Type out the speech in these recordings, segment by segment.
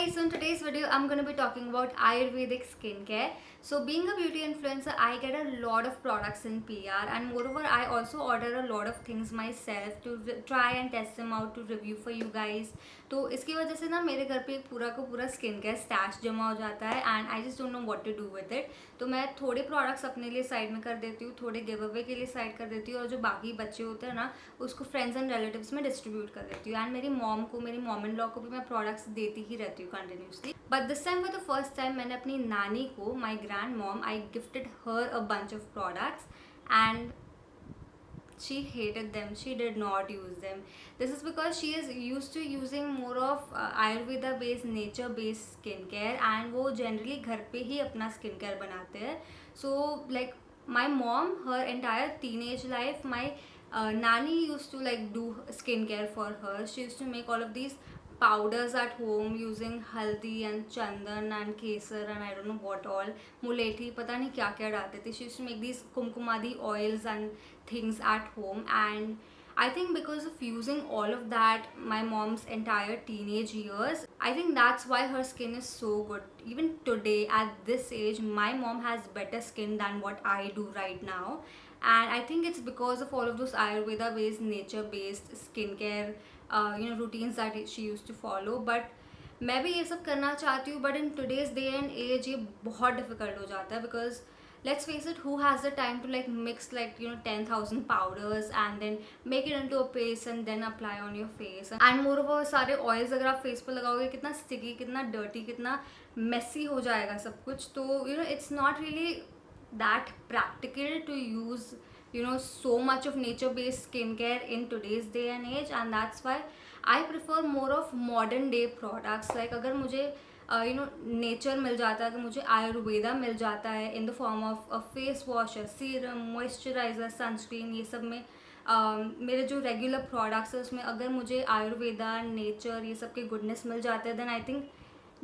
guys, so in today's video I'm going to be talking about Ayurvedic skincare. So being a beauty influencer, I get a lot of products in PR, and moreover I also order a lot of things myself to try and test them out to review for you guys. तो इसकी वजह से ना मेरे घर पे पूरा का पूरा स्किन केयर स्टैश जमा हो जाता है and I just don't know what to do with it. तो मैं थोड़े प्रोडक्ट्स अपने लिए साइड में कर देती हूँ, थोड़े गिव अवे के लिए साइड कर देती हूँ, और जो बाकी बच्चे होते हैं ना उसको फ्रेंड्स एंड रिलेटिव्स में डिस्ट्रीब्यूट कर देती हूँ. एंड मेरी मॉम इन लॉ को भी मैं प्रोडक्ट्स देती ही रहती हूँ continuously. But this time for the first time मैंने अपनी नानी को, my grand mom, I gifted her a bunch of products and she hated them. She did not use them. This is because she is used to using more of ayurveda based, nature based skincare, and वो generally घर पे ही अपना skincare बनाते हैं. So like my mom, her entire teenage life, my nanny used to like do skincare for her. She used to make all of these powders at home using haldi and chandan and kesar and I don't know what all, mulethi, पता नहीं क्या क्या डालते थे. She used to make these kumkumadi oils and things at home, and I think because of using all of that my mom's entire teenage years, I think that's why her skin is so good. Even today at this age my mom has better skin than what I do right now, and I think it's because of all of those ayurveda based, nature based skincare routines that she used to follow. But मैं भी ये सब करना चाहती हूँ, but in today's day and age ये बहुत difficult हो जाता है because let's face it, who has the time to like mix like 10,000 powders and then make it into a paste and then apply on your face. And moreover सारे oils अगर आप face पर लगाओगे कितना sticky, कितना dirty, कितना messy हो जाएगा सब कुछ. तो it's not really that practical to use so much of nature based skincare in today's day and age, and that's why I prefer more of modern day products. Like अगर मुझे nature मिल जाता है, अगर मुझे आयुर्वेदा मिल जाता है in the form of a face wash, serum, moisturiser, sunscreen, ये सब में मेरे जो रेगुलर प्रोडक्ट्स है उसमें अगर मुझे आयुर्वेदा, नेचर, ये सब के गुडनेस मिल जाते हैं, then I think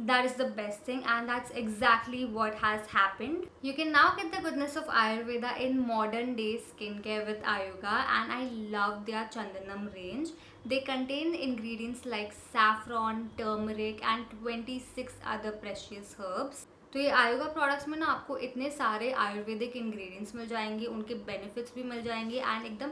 that is the best thing, and that's exactly what has happened. You can now get the goodness of Ayurveda in modern day skincare with Ayuga, and I love their Chandanam range. They contain ingredients like saffron, turmeric and 26 other precious herbs. तो ये Ayuga products में ना आपको इतने सारे Ayurvedic ingredients मिल जाएंगे, उनके benefits भी मिल जाएंगे, एंड एकदम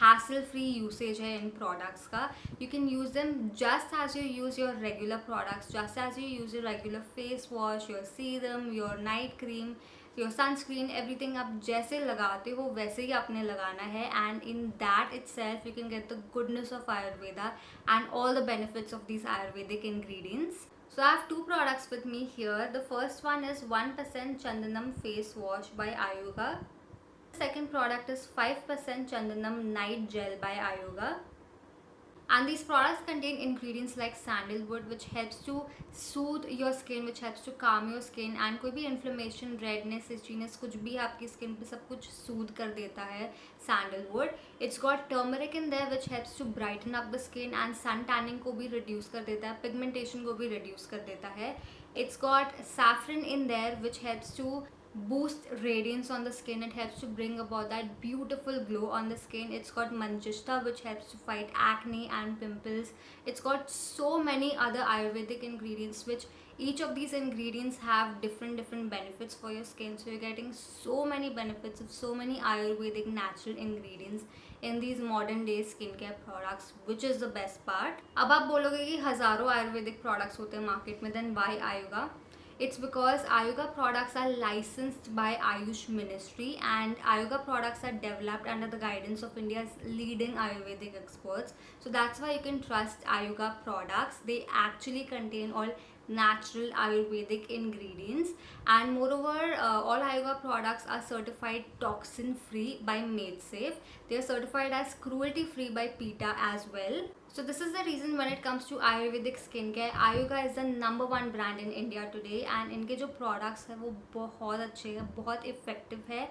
हैसल फ्री यूसेज है इन प्रोडक्ट्स का. You can use them just as you use your regular products, just as you use your regular face wash, your serum, your night cream, your sunscreen, everything आप जैसे लगाते हो वैसे ही आपने लगाना है. And in that itself you can get the goodness of Ayurveda and all the benefits of these Ayurvedic ingredients. So I have two products with me here. The first one is 1% Chandanam face wash by Ayuga. The second product is 5% Chandanam night gel by Ayuga. And these products contain ingredients like sandalwood, which helps to soothe your skin, which helps to calm your skin, and कोई भी inflammation, redness, itchiness, कुछ भी आपकी skin पे सब कुछ soothe कर देता है sandalwood. It's got turmeric in there, which helps to brighten up the skin, and sun tanning को भी reduce कर देता है, pigmentation को भी reduce कर देता है. It's got saffron in there, which helps to boost radiance on the skin. It helps to bring about that beautiful glow on the skin. It's got manjishta, which helps to fight acne and pimples. It's got so many other Ayurvedic ingredients, which each of these ingredients have different benefits for your skin. So you're getting so many benefits of so many Ayurvedic natural ingredients in these modern day skincare products, which is the best part. अब आप बोलोगे कि हज़ारों Ayurvedic products होते हैं market में, then why Ayuga? It's because Ayuga products are licensed by Ayush Ministry, and Ayuga products are developed under the guidance of India's leading Ayurvedic experts. So that's why you can trust Ayuga products. They actually contain all natural Ayurvedic ingredients, and moreover all Ayuga products are certified toxin free by MadeSafe. They are certified as cruelty free by PETA as well. So this is the reason when it comes to Ayurvedic skincare, Ayuga is the #1 brand in India today, and इनके जो products है वो बहुत अच्छे हैं, बहुत effective है,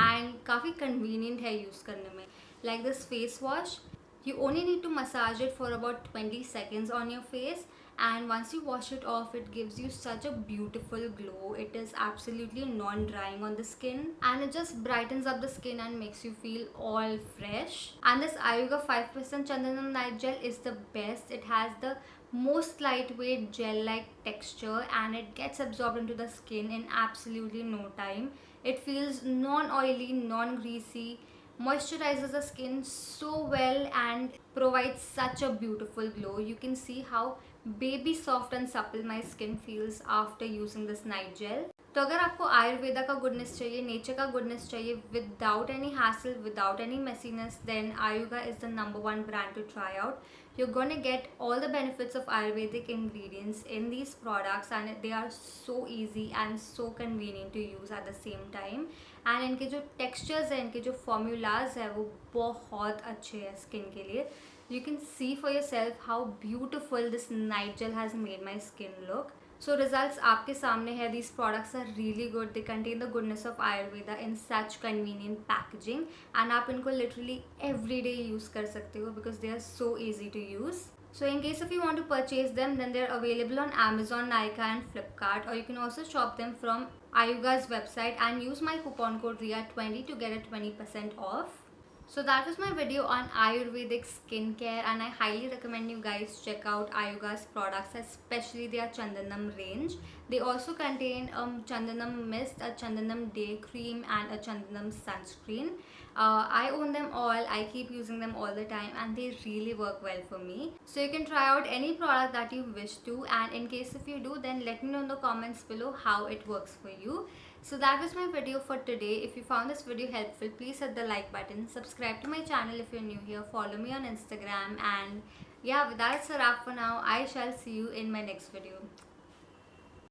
and काफ़ी convenient है use करने में. Like this face wash, you only need to massage it for about 20 seconds on your face, and once you wash it off, it gives you such a beautiful glow. It is absolutely non-drying on the skin, and it just brightens up the skin and makes you feel all fresh. And this Ayuga 5% Chandanam night gel is the best. It has the most lightweight gel-like texture, and it gets absorbed into the skin in absolutely no time. It feels non-oily, non-greasy, moisturizes the skin so well and provides such a beautiful glow. You can see how baby soft and supple my skin feels after using this night gel. तो अगर आपको आयुर्वेदा का goodness चाहिए, nature का goodness चाहिए without any hassle, without any messiness, then Ayuga is the number one brand to try out. You're going to get all the benefits of Ayurvedic ingredients in these products, and they are so easy and so convenient to use at the same time. And इनके जो textures हैं, इनके जो formulas है वो बहुत अच्छे हैं skin के लिए. You can see for yourself how beautiful this night gel has made my skin look. So results आपके सामने है. These products are really good. They contain the goodness of Ayurveda in such convenient packaging, and आप इनको literally every day use कर सकते हो because they are so easy to use. So in case if you want to purchase them, then they're available on Amazon, Nykaa and Flipkart, or you can also shop them from Ayuga's website and use my coupon code RIA20 to get a 20% off. So that was my video on Ayurvedic skincare, and I highly recommend you guys check out Ayuga's products, especially their Chandanam range. They also contain Chandanam mist, a Chandanam day cream and a Chandanam sunscreen. I own them all, I keep using them all the time, and they really work well for me. So you can try out any product that you wish to, and in case if you do, then let me know in the comments below how it works for you. So that was my video for today. If you found this video helpful, please hit the like button, subscribe to my channel if you're new here, follow me on Instagram, and yeah, with that it's a wrap for now. I shall see you in my next video.